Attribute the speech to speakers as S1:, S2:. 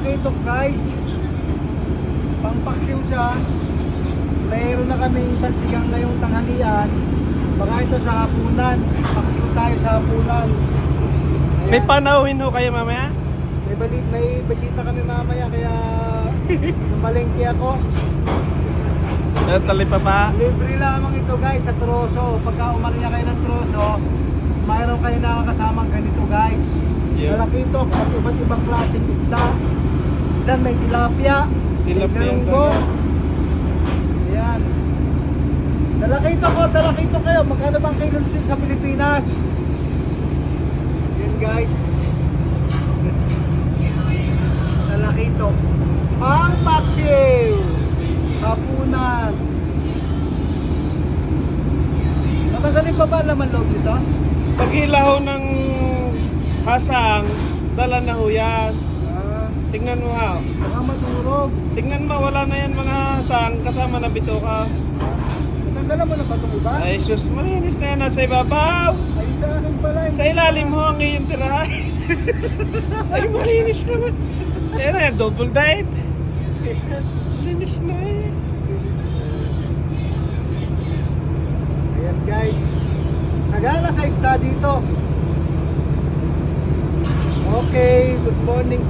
S1: Talakitok guys. Pangpaksiw siya. Mayroon na kaming pansigang ngayong tanghalian. Baka ito sa hapunan. Paksiw tayo sa hapunan. Ayan.
S2: May panauhin ho kayo mamaya?
S1: May bisita kami mamaya kaya sumalengke ako.
S2: Tali pa ba?
S1: Libre lamang ito guys sa troso. Pagka umali na kayo ng troso, mayroon kayo nakakasamang ganito guys.
S2: Yeah.
S1: Talakitok, iba't ibang klaseng isda. Minsan may tilapia.
S2: Tilapia
S1: may
S2: ang
S1: galunggong.
S2: ganda.
S1: Ayan. Talakitok kayo. Magkano bang kilo din sa Pilipinas? Yan guys. Talakitok. Ang paksiw. Hapunan. Matagalin pa ba ang laman loob nito?
S2: Pag hilaho ng hasang, dala na ho yan. Tingnan mo ha.
S1: Baka madurog.
S2: Tingnan mo, wala na yan mga hasang kasama na bitoka.
S1: Natanggalan mo na ba itong iba?
S2: Ay sus, malinis na yan nasa ibabaw.
S1: Ay, sa akin pala.
S2: Sa ilalim mo ang iyong tirahan. Ay malinis naman. Yan na, double diet. Malinis na eh.
S1: Ayan guys. Sagana sa isda dito. Okay, good morning.